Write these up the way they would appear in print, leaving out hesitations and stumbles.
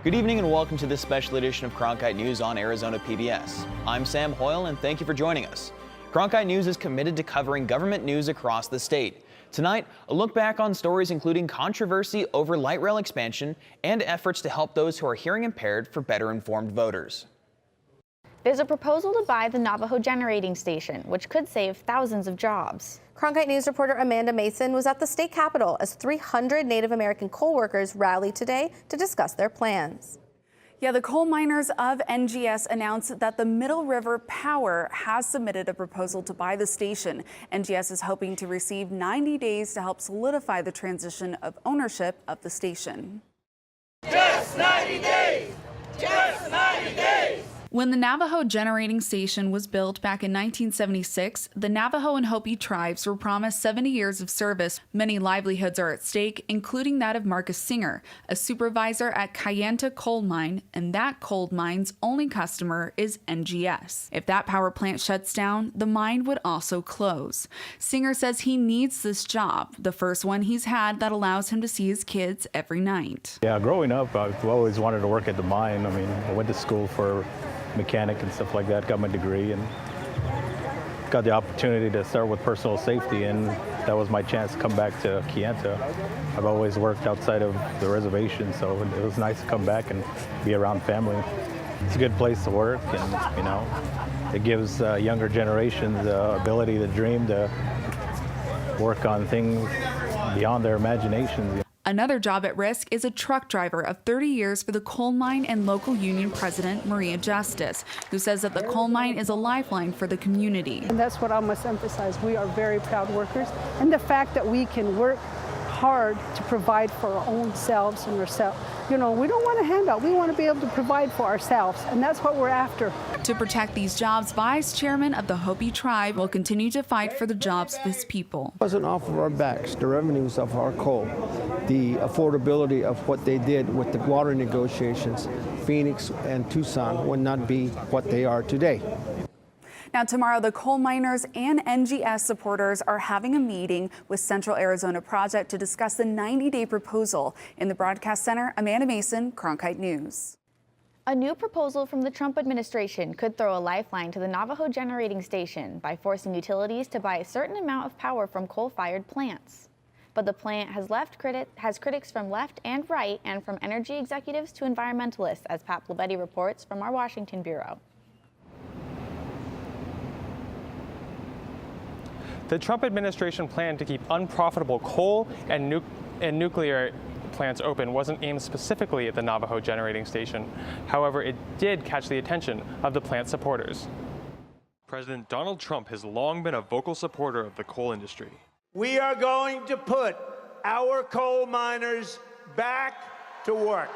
Good evening and welcome to this special edition of Cronkite News on Arizona PBS. I'm Sam Hoyle and thank you for joining us. Cronkite News is committed to covering government news across the state. Tonight, a look back on stories including controversy over light rail expansion and efforts to help those who are hearing impaired for better informed voters. There's a proposal to buy the Navajo generating station, which could save thousands of jobs. Cronkite News reporter Amanda Mason was at the state capitol as 300 Native American coal workers rallied today to discuss their plans. Yeah, the coal miners of NGS announced that the Middle River Power has submitted a proposal to buy the station. NGS is hoping to receive 90 days to help solidify the transition of ownership of the station. Just 90 days! Just 90 days! When the Navajo generating station was built back in 1976, the Navajo and Hopi tribes were promised 70 years of service. Many livelihoods are at stake, including that of Marcus Singer, a supervisor at Kayenta Coal Mine, and that coal mine's only customer is NGS. If that power plant shuts down, the mine would also close. Singer says he needs this job, the first one he's had that allows him to see his kids every night. Yeah, growing up, I've always wanted to work at the mine. I mean, I went to school for mechanic and stuff like that, got my degree and got the opportunity to start with personal safety, and that was my chance to come back to Kayenta. I've always worked outside of the reservation, so it was nice to come back and be around family. It's a good place to work, and you know, it gives younger generations the ability to dream, to work on things beyond their imaginations. Another job at risk is a truck driver of 30 years for the coal mine and local union president, Maria Justice, who says that the coal mine is a lifeline for the community. And that's what I must emphasize. We are very proud workers. And the fact that we can work hard to provide for our own selves and ourselves. You know, we don't want a handout. We want to be able to provide for ourselves. And that's what we're after. To protect these jobs, Vice Chairman of the Hopi tribe will continue to fight for the jobs of his people. It wasn't off of our backs. The revenues of our coal, the affordability of what they did with the water negotiations, Phoenix and Tucson would not be what they are today. Now, tomorrow, the coal miners and NGS supporters are having a meeting with Central Arizona Project to discuss the 90-day proposal. In the broadcast center, Amanda Mason, Cronkite News. A new proposal from the Trump administration could throw a lifeline to the Navajo generating station by forcing utilities to buy a certain amount of power from coal-fired plants. But the plant has critics from left and right, and from energy executives to environmentalists, as Pat Plabetti reports from our Washington bureau. The Trump administration plan to keep unprofitable coal and nuclear plants open wasn't aimed specifically at the Navajo generating station. However, it did catch the attention of the plant supporters. President Donald Trump has long been a vocal supporter of the coal industry. We are going to put our coal miners back to work.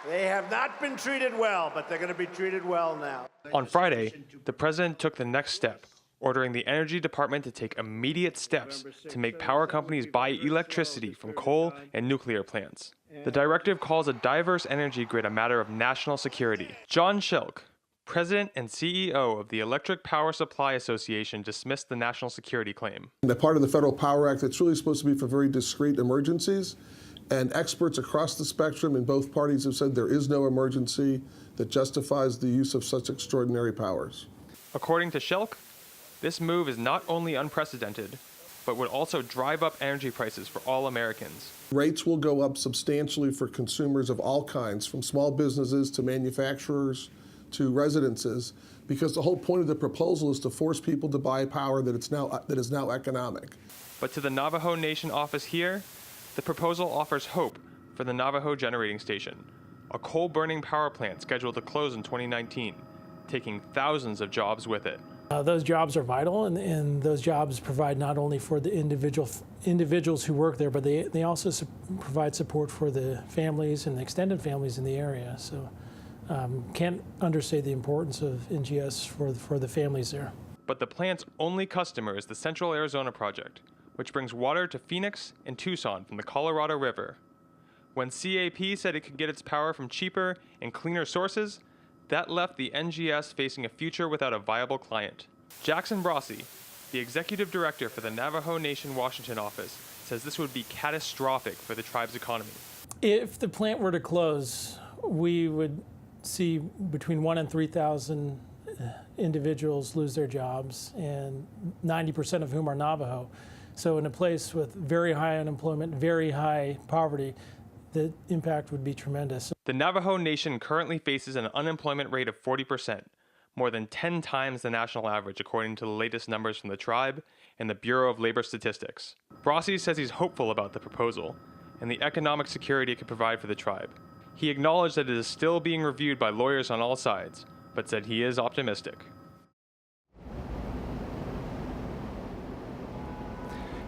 They have not been treated well, but they're going to be treated well now. On Friday, the president took the next step, ordering the Energy Department to take immediate steps to make power companies buy electricity from coal and nuclear plants. The directive calls a diverse energy grid a matter of national security. John Schilk, president and CEO of the Electric Power Supply Association, dismissed the national security claim. The part of the Federal Power Act that's really supposed to be for very discrete emergencies, and experts across the spectrum in both parties have said there is no emergency that justifies the use of such extraordinary powers. According to Schilk, this move is not only unprecedented, but would also drive up energy prices for all Americans. Rates will go up substantially for consumers of all kinds, from small businesses to manufacturers to residences, because the whole point of the proposal is to force people to buy power that is now economic. But to the Navajo Nation office here, the proposal offers hope for the Navajo generating station, a coal-burning power plant scheduled to close in 2019, taking thousands of jobs with it. Those jobs are vital, and those jobs provide not only for the individuals who work there, but they also provide support for the families and the extended families in the area. So can't understate the importance of NGS for the families there. But the plant's only customer is the Central Arizona Project, which brings water to Phoenix and Tucson from the Colorado River. When CAP said it could get its power from cheaper and cleaner sources, that left the NGS facing a future without a viable client. Jackson Brossi, the executive director for the Navajo Nation Washington office, says this would be catastrophic for the tribe's economy. If the plant were to close, we would see between 1,000 and 3,000 individuals lose their jobs, and 90% of whom are Navajo. So in a place with very high unemployment, very high poverty, the impact would be tremendous. The Navajo Nation currently faces an unemployment rate of 40%, more than 10 times the national average according to the latest numbers from the tribe and the Bureau of Labor Statistics. Brossi says he's hopeful about the proposal and the economic security it could provide for the tribe. He acknowledged that it is still being reviewed by lawyers on all sides, but said he is optimistic.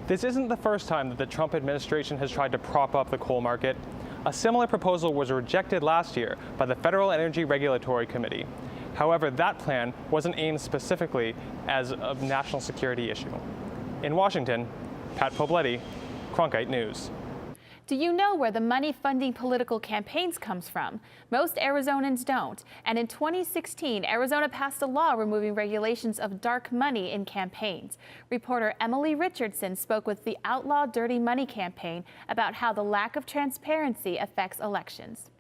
This isn't the first time that the Trump administration has tried to prop up the coal market. A similar proposal was rejected last year by the Federal Energy Regulatory Committee. However, that plan wasn't aimed specifically as a national security issue. In Washington, Pat Pobletti, Cronkite News. Do you know where the money funding political campaigns comes from? Most Arizonans don't. And in 2016, Arizona passed a law removing regulations of dark money in campaigns. Reporter Emily Richardson spoke with the Outlaw Dirty Money campaign about how the lack of transparency affects elections.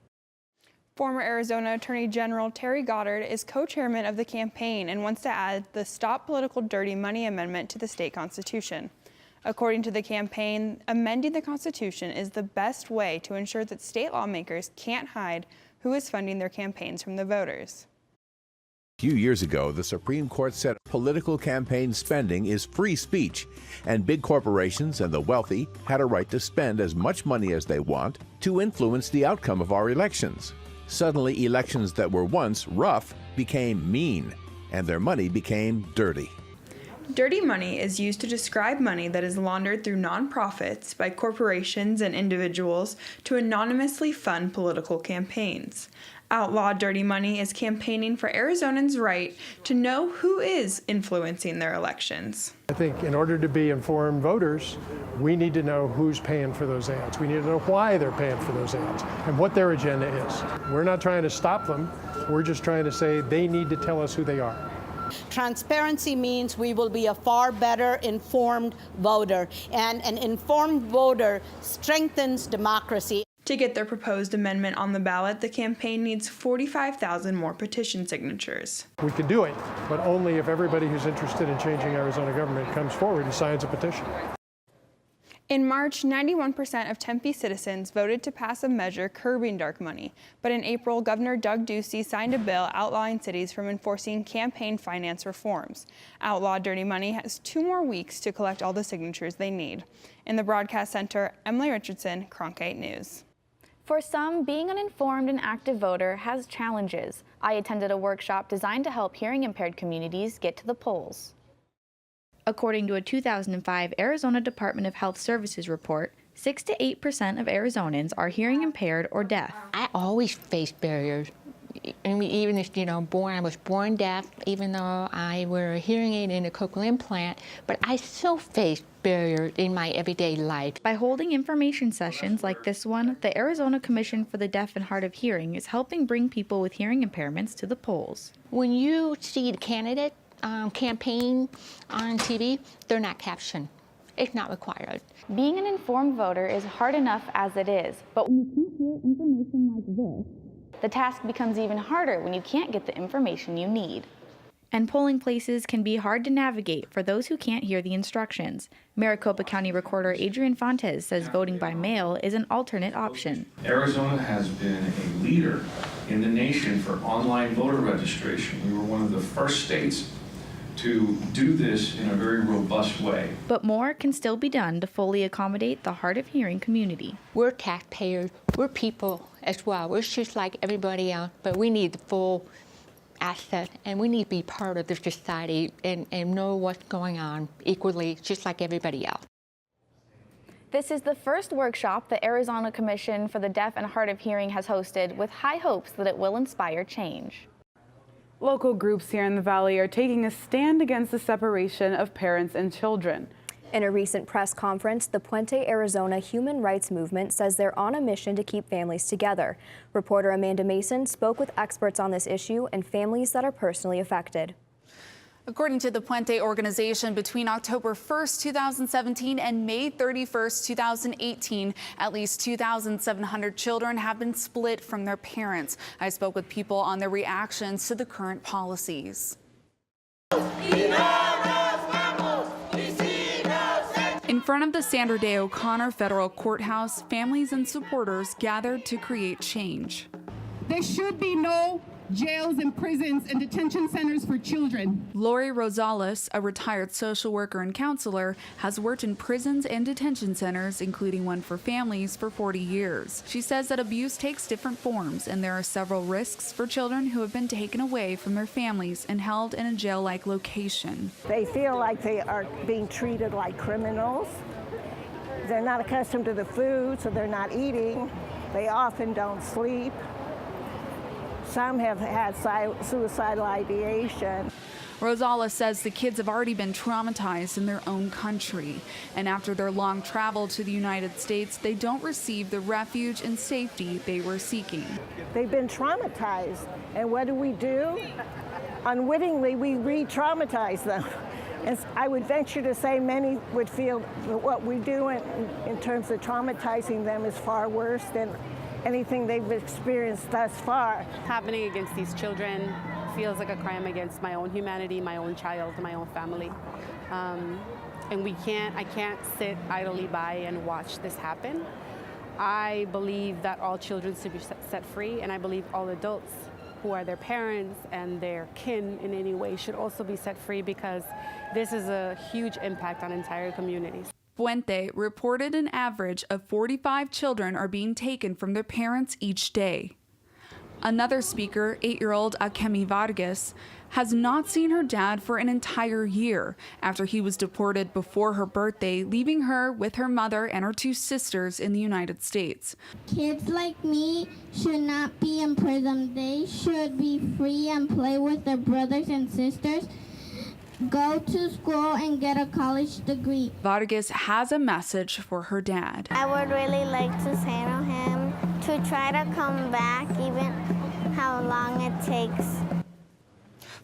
Former Arizona Attorney General Terry Goddard is co-chairman of the campaign and wants to add the Stop Political Dirty Money Amendment to the state constitution. According to the campaign, amending the Constitution is the best way to ensure that state lawmakers can't hide who is funding their campaigns from the voters. A few years ago, the Supreme Court said political campaign spending is free speech, and big corporations and the wealthy had a right to spend as much money as they want to influence the outcome of our elections. Suddenly, elections that were once rough became mean, and their money became dirty. Dirty money is used to describe money that is laundered through nonprofits by corporations and individuals to anonymously fund political campaigns. Outlaw Dirty Money is campaigning for Arizonans' right to know who is influencing their elections. I think in order to be informed voters, we need to know who's paying for those ads. We need to know why they're paying for those ads and what their agenda is. We're not trying to stop them. We're just trying to say they need to tell us who they are. Transparency means we will be a far better informed voter, and an informed voter strengthens democracy. To get their proposed amendment on the ballot, the campaign needs 45,000 more petition signatures. We can do it, but only if everybody who's interested in changing Arizona government comes forward and signs a petition. In March, 91% of Tempe citizens voted to pass a measure curbing dark money. But in April, Governor Doug Ducey signed a bill outlawing cities from enforcing campaign finance reforms. Outlaw Dirty Money has 2 more weeks to collect all the signatures they need. In the broadcast center, Emily Richardson, Cronkite News. For some, being an informed and active voter has challenges. I attended a workshop designed to help hearing impaired communities get to the polls. According to a 2005 Arizona Department of Health Services report, 6 to 8% of Arizonans are hearing impaired or deaf. I always faced barriers. I mean, even if, I was born deaf, even though I wear a hearing aid and a cochlear implant, but I still faced barriers in my everyday life. By holding information sessions like this one, the Arizona Commission for the Deaf and Hard of Hearing is helping bring people with hearing impairments to the polls. When you see the candidate campaign on TV, they're not captioned. It's not required. Being an informed voter is hard enough as it is, but when you can't hear information like this, the task becomes even harder when you can't get the information you need. And polling places can be hard to navigate for those who can't hear the instructions. Maricopa County Recorder Adrian Fontes says voting by mail is an alternate option. Arizona has been a leader in the nation for online voter registration. We were one of the first states to do this in a very robust way. But more can still be done to fully accommodate the hard of hearing community. We're taxpayers, we're people as well. We're just like everybody else, but we need the full asset, and we need to be part of the society and know what's going on equally, just like everybody else. This is the first workshop the Arizona Commission for the Deaf and Hard of Hearing has hosted, with high hopes that it will inspire change. Local groups here in the Valley are taking a stand against the separation of parents and children. In a recent press conference, the Puente, Arizona Human Rights Movement says they're on a mission to keep families together. Reporter Amanda Mason spoke with experts on this issue and families that are personally affected. According to the Puente organization, between October 1st, 2017 and May 31st, 2018, at least 2,700 children have been split from their parents. I spoke with people on their reactions to the current policies. In front of the Sandra Day O'Connor Federal Courthouse, families and supporters gathered to create change. There should be no jails and prisons and detention centers for children. Lori Rosales, a retired social worker and counselor, has worked in prisons and detention centers, including one for families, for 40 years. She says that abuse takes different forms, and there are several risks for children who have been taken away from their families and held in a jail-like location. They feel like they are being treated like criminals. They're not accustomed to the food, so they're not eating. They often don't sleep. Some have had suicidal ideation. Rosales says the kids have already been traumatized in their own country, and after their long travel to the United States, they don't receive the refuge and safety they were seeking. They've been traumatized, and what do? Unwittingly, we re-traumatize them. And I would venture to say many would feel that what we do in terms of traumatizing them is far worse than anything they've experienced thus far. Happening against these children feels like a crime against my own humanity, my own child, my own family. And I can't sit idly by and watch this happen. I believe that all children should be set free, and I believe all adults who are their parents and their kin in any way should also be set free, because this is a huge impact on entire communities. Puente reported an average of 45 children are being taken from their parents each day. Another speaker, 8-year-old Akemi Vargas, has not seen her dad for an entire year after he was deported before her birthday, leaving her with her mother and her 2 sisters in the United States. Kids like me should not be in prison. They should be free and play with their brothers and sisters, go to school and get a college degree. Vargas has a message for her dad. I would really like to say to him to try to come back, even how long it takes.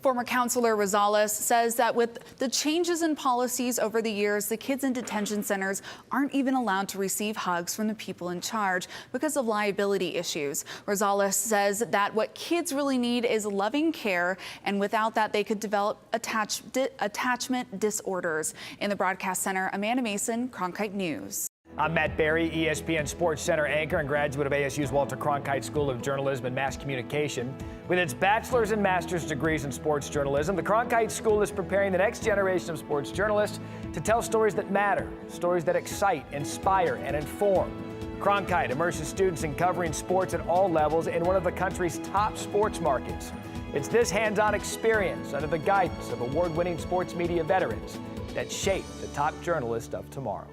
Former counselor Rosales says that with the changes in policies over the years, the kids in detention centers aren't even allowed to receive hugs from the people in charge because of liability issues. Rosales says that what kids really need is loving care, and without that, they could develop attachment disorders. In the broadcast center, Amanda Mason, Cronkite News. I'm Matt Berry, ESPN Sports Center anchor and graduate of ASU's Walter Cronkite School of Journalism and Mass Communication. With its bachelor's and master's degrees in sports journalism, the Cronkite School is preparing the next generation of sports journalists to tell stories that matter, stories that excite, inspire, and inform. Cronkite immerses students in covering sports at all levels in one of the country's top sports markets. It's this hands-on experience under the guidance of award-winning sports media veterans that shape the top journalists of tomorrow.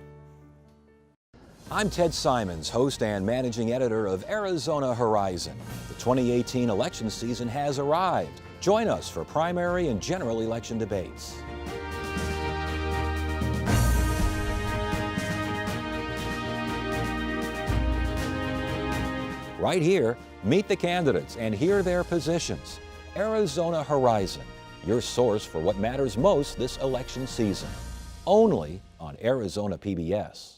I'm Ted Simons, host and managing editor of Arizona Horizon. The 2018 election season has arrived. Join us for primary and general election debates. Right here, meet the candidates and hear their positions. Arizona Horizon, your source for what matters most this election season. Only on Arizona PBS.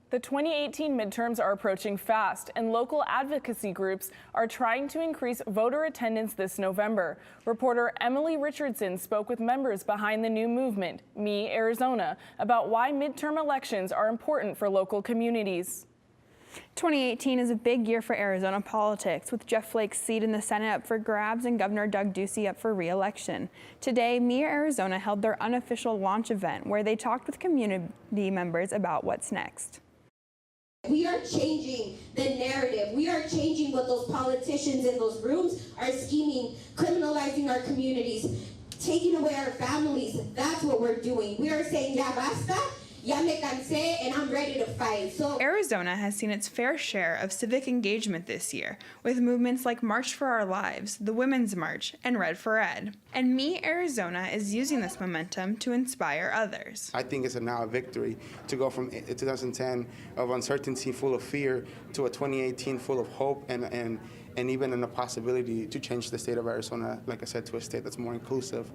The 2018 midterms are approaching fast, and local advocacy groups are trying to increase voter attendance this November. Reporter Emily Richardson spoke with members behind the new movement, Me Arizona, about why midterm elections are important for local communities. 2018 is a big year for Arizona politics, with Jeff Flake's seat in the Senate up for grabs and Governor Doug Ducey up for re-election. Today, Me Arizona held their unofficial launch event where they talked with community members about what's next. We are changing the narrative. We are changing what those politicians in those rooms are scheming, criminalizing our communities, taking away our families. That's what we're doing. We are saying, ya basta, ya me cansé, and I'm ready to fight. So Arizona has seen its fair share of civic engagement this year, with movements like March for Our Lives, the Women's March, and Red for Ed. And Me Arizona is using this momentum to inspire others. I think it's now a victory to go from 2010 of uncertainty full of fear to a 2018 full of hope and and even in the possibility to change the state of Arizona, like I said, to a state that's more inclusive.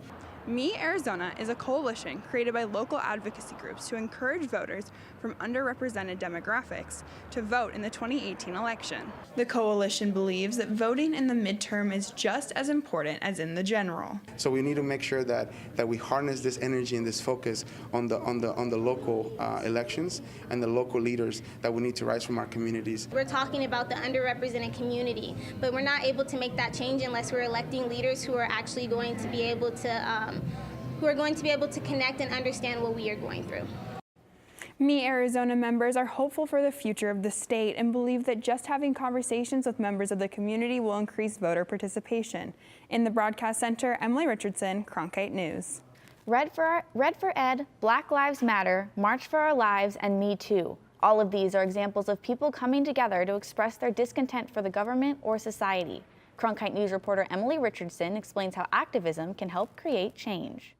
Me Arizona is a coalition created by local advocacy groups to encourage voters from underrepresented demographics to vote in the 2018 election. The coalition believes that voting in the midterm is just as important as in the general. So we need to make sure that we harness this energy and this focus on the local elections and the local leaders that we need to rise from our communities. We're talking about the underrepresented community, but we're not able to make that change unless we're electing leaders who are actually going to be able to connect and understand what we are going through. Me Arizona members are hopeful for the future of the state and believe that just having conversations with members of the community will increase voter participation. In the broadcast center, Emily Richardson, Cronkite News. Red for Ed, Black Lives Matter, March for Our Lives, and Me Too. All of these are examples of people coming together to express their discontent for the government or society. Cronkite News reporter Emily Richardson explains how activism can help create change.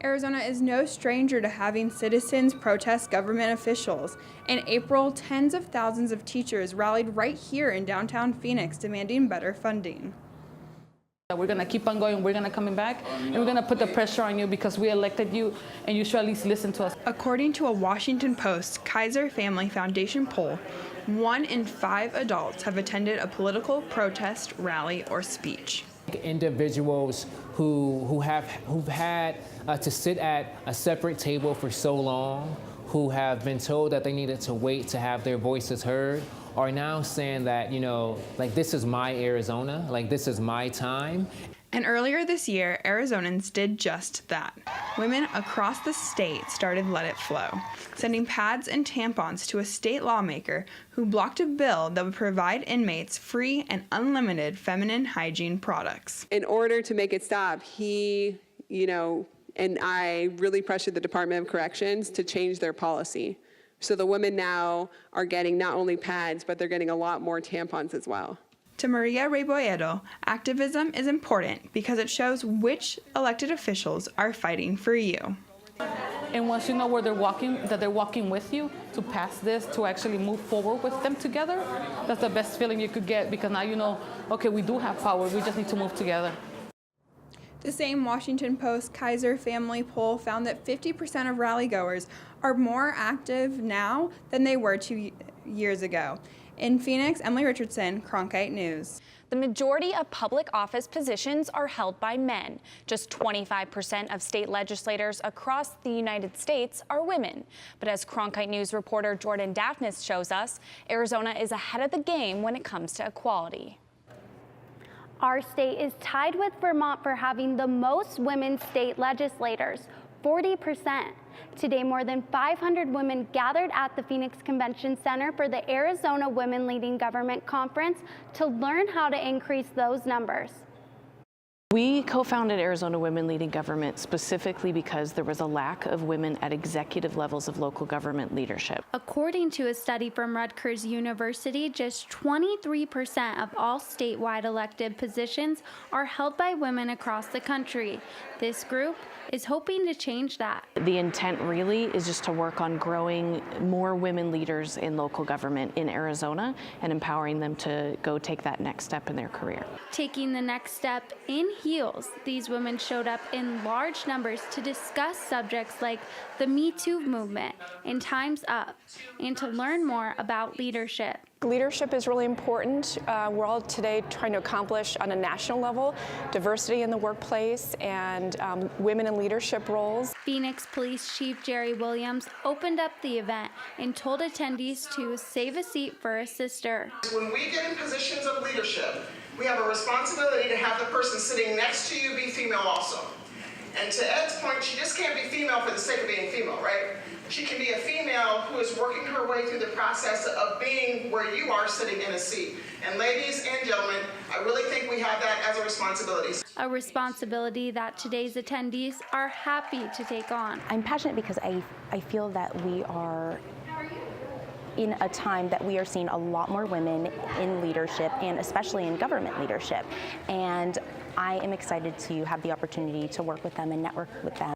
Arizona is no stranger to having citizens protest government officials. In April, tens of thousands of teachers rallied right here in downtown Phoenix demanding better funding. We're going to keep on going, we're going to come back, and we're going to put the pressure on you because we elected you and you should at least listen to us. According to a Washington Post Kaiser Family Foundation poll, 1 in 5 adults have attended a political protest, rally, or speech. Individuals who've had to sit at a separate table for so long, who have been told that they needed to wait to have their voices heard, are now saying that, like, this is my Arizona, like, this is my time. And earlier this year, Arizonans did just that. Women across the state started Let It Flow, sending pads and tampons to a state lawmaker who blocked a bill that would provide inmates free and unlimited feminine hygiene products. In order to make it stop, he, and I really pressured the Department of Corrections to change their policy. So the women now are getting not only pads, but they're getting a lot more tampons as well. To Maria Reboyedo, activism is important because it shows which elected officials are fighting for you. And once you know where they're walking, that they're walking with you to pass this, to actually move forward with them together, that's the best feeling you could get, because now you know, okay, we do have power, we just need to move together. The same Washington Post Kaiser Family poll found that 50% of rally-goers are more active now than they were 2 years ago. In Phoenix, Emily Richardson, Cronkite News. The majority of public office positions are held by men. Just 25% of state legislators across the United States are women. But as Cronkite News reporter Jordan Daphnis shows us, Arizona is ahead of the game when it comes to equality. Our state is tied with Vermont for having the most women state legislators, 40%. Today, more than 500 women gathered at the Phoenix Convention Center for the Arizona Women Leading Government Conference to learn how to increase those numbers. We co-founded Arizona Women Leading Government specifically because there was a lack of women at executive levels of local government leadership. According to a study from Rutgers University, just 23% of all statewide elected positions are held by women across the country. This group is hoping to change that. The intent really is just to work on growing more women leaders in local government in Arizona and empowering them to go take that next step in their career. Taking the next step in heels, these women showed up in large numbers to discuss subjects like the Me Too movement and Time's Up, and to learn more about leadership. Leadership is really important. We're all today trying to accomplish on a national level diversity in the workplace and women in leadership roles. Phoenix Police Chief Jerry Williams opened up the event and told attendees to save a seat for a sister. When we get in positions of leadership, we have a responsibility to have the person sitting next to you be female also. And to Ed's point, she just can't be female for the sake of being female, right? She can be a female who is working her way through the process of being where you are sitting in a seat. And ladies and gentlemen, I really think we have that as a responsibility. A responsibility that today's attendees are happy to take on. I'm passionate because I feel that we are in a time that we are seeing a lot more women in leadership and especially in government leadership. And I am excited to have the opportunity to work with them and network with them.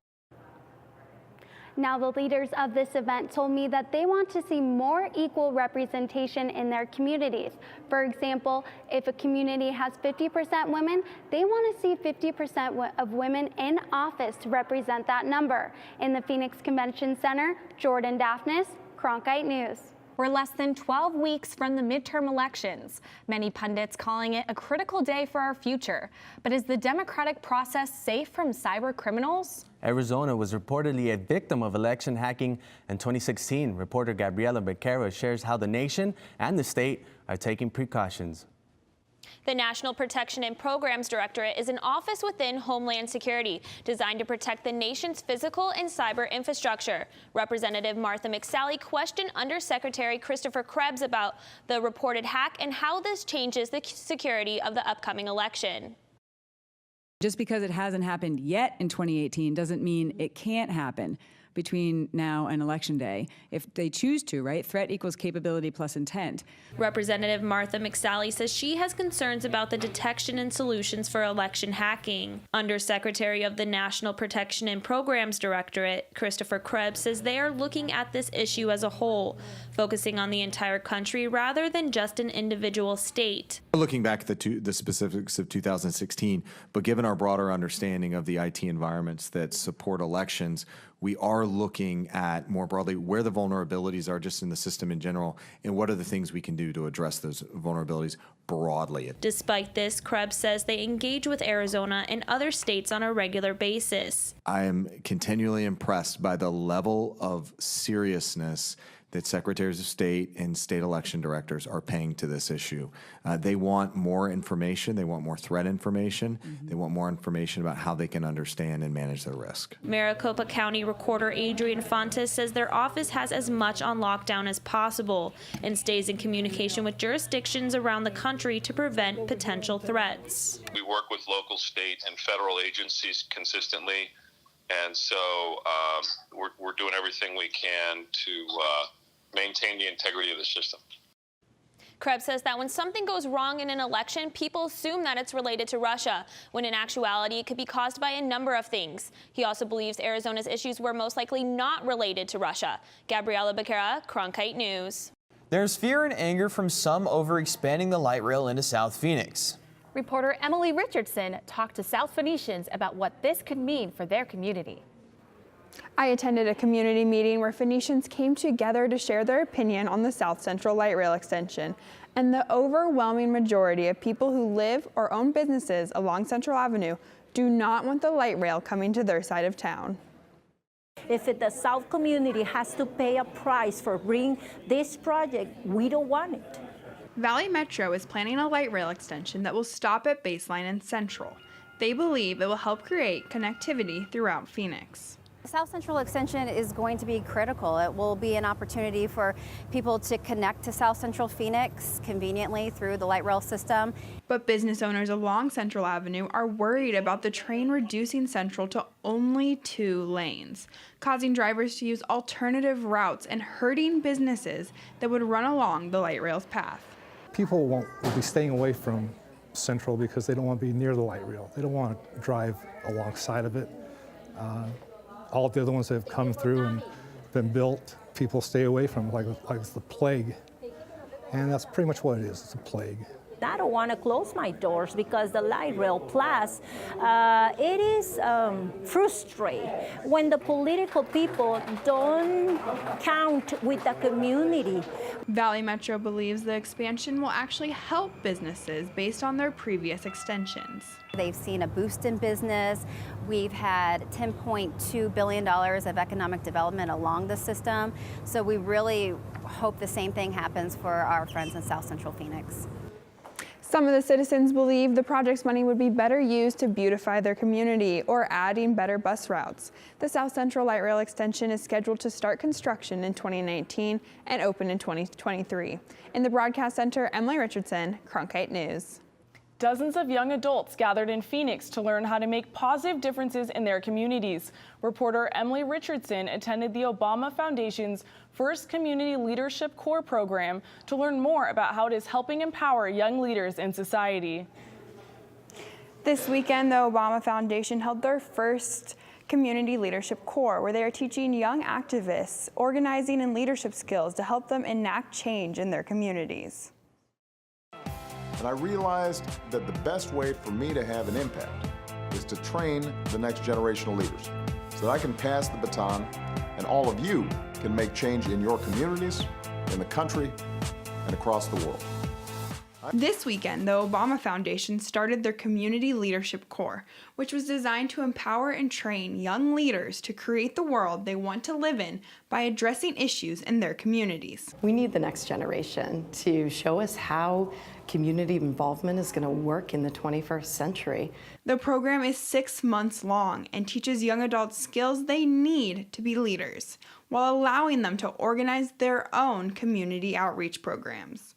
Now, the leaders of this event told me that they want to see more equal representation in their communities. For example, if a community has 50% women, they want to see 50% of women in office to represent that number. In the Phoenix Convention Center, Jordan Daphnis, Cronkite News. We're less than 12 weeks from the midterm elections, many pundits calling it a critical day for our future. But is the democratic process safe from cyber criminals? Arizona was reportedly a victim of election hacking in 2016. Reporter Gabriela Becerra shares how the nation and the state are taking precautions. The National Protection and Programs Directorate is an office within Homeland Security designed to protect the nation's physical and cyber infrastructure. Representative Martha McSally questioned Undersecretary Christopher Krebs about the reported hack and how this changes the security of the upcoming election. Just because it hasn't happened yet in 2018 doesn't mean it can't happen between now and Election Day. If they choose to, right? Threat equals capability plus intent. Representative Martha McSally says she has concerns about the detection and solutions for election hacking. Undersecretary of the National Protection and Programs Directorate, Christopher Krebs, says they are looking at this issue as a whole, focusing on the entire country rather than just an individual state. Looking back at the specifics of 2016, but given our broader understanding of the IT environments that support elections, we are looking at more broadly where the vulnerabilities are just in the system in general, and what are the things we can do to address those vulnerabilities broadly. Despite this, Krebs says they engage with Arizona and other states on a regular basis. I am continually impressed by the level of seriousness that secretaries of state and state election directors are paying to this issue. They want more information. They want more threat information. They want more information about how they can understand and manage their risk. Maricopa County Recorder Adrian Fontes says their office has as much on lockdown as possible and stays in communication with jurisdictions around the country to prevent potential threats. We work with local, state, and federal agencies consistently, and so we're doing everything we can to maintain the integrity of the system. Krebs says that when something goes wrong in an election, people assume that it's related to Russia, when in actuality it could be caused by a number of things. He also believes Arizona's issues were most likely not related to Russia. Gabriela Becerra, Cronkite News. There's fear and anger from some over expanding the light rail into South Phoenix. Reporter Emily Richardson talked to South Phoenicians about what this could mean for their community. I attended a community meeting where Phoenicians came together to share their opinion on the South Central Light Rail extension, and the overwhelming majority of people who live or own businesses along Central Avenue do not want the light rail coming to their side of town. If the South community has to pay a price for bringing this project, we don't want it. Valley Metro is planning a light rail extension that will stop at Baseline and Central. They believe it will help create connectivity throughout Phoenix. South Central Extension is going to be critical. It will be an opportunity for people to connect to South Central Phoenix conveniently through the light rail system. But business owners along Central Avenue are worried about the train reducing Central to only 2 lanes, causing drivers to use alternative routes and hurting businesses that would run along the light rail's path. People will be staying away from Central because they don't want to be near the light rail. They don't want to drive alongside of it. All the other ones that have come through and been built, people stay away from like it's the plague. And that's pretty much what it is, it's a plague. I don't want to close my doors because the light rail plus, it is frustrating when the political people don't count with the community. Valley Metro believes the expansion will actually help businesses based on their previous extensions. They've seen a boost in business. We've had $10.2 billion of economic development along the system. So we really hope the same thing happens for our friends in South Central Phoenix. Some of the citizens believe the project's money would be better used to beautify their community or adding better bus routes. The South Central Light Rail extension is scheduled to start construction in 2019 and open in 2023. In the Broadcast Center, Emily Richardson, Cronkite News. Dozens of young adults gathered in Phoenix to learn how to make positive differences in their communities. Reporter Emily Richardson attended the Obama Foundation's first Community Leadership Corps program to learn more about how it is helping empower young leaders in society. This weekend, the Obama Foundation held their first Community Leadership Corps, where they are teaching young activists organizing and leadership skills to help them enact change in their communities. And I realized that the best way for me to have an impact is to train the next generation of leaders so that I can pass the baton and all of you can make change in your communities, in the country, and across the world. This weekend, the Obama Foundation started their Community Leadership Corps, which was designed to empower and train young leaders to create the world they want to live in by addressing issues in their communities. We need the next generation to show us how community involvement is going to work in the 21st century. The program is 6 months long and teaches young adults skills they need to be leaders, while allowing them to organize their own community outreach programs.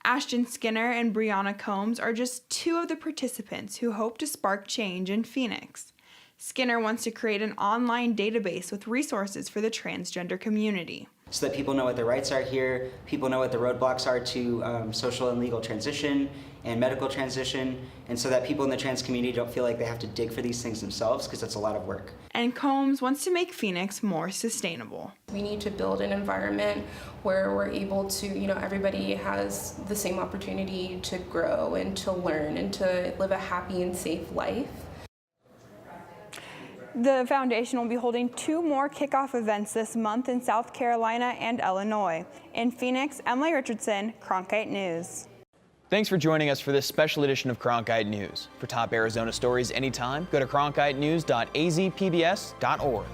Ashton Skinner and Brianna Combs are just two of the participants who hope to spark change in Phoenix. Skinner wants to create an online database with resources for the transgender community, so that people know what their rights are here, people know what the roadblocks are to social and legal transition and medical transition, and so that people in the trans community don't feel like they have to dig for these things themselves, because it's a lot of work. And Combs wants to make Phoenix more sustainable. We need to build an environment where we're able to, everybody has the same opportunity to grow and to learn and to live a happy and safe life. The foundation will be holding 2 more kickoff events this month in South Carolina and Illinois. In Phoenix, Emily Richardson, Cronkite News. Thanks for joining us for this special edition of Cronkite News. For top Arizona stories anytime, go to cronkitenews.azpbs.org.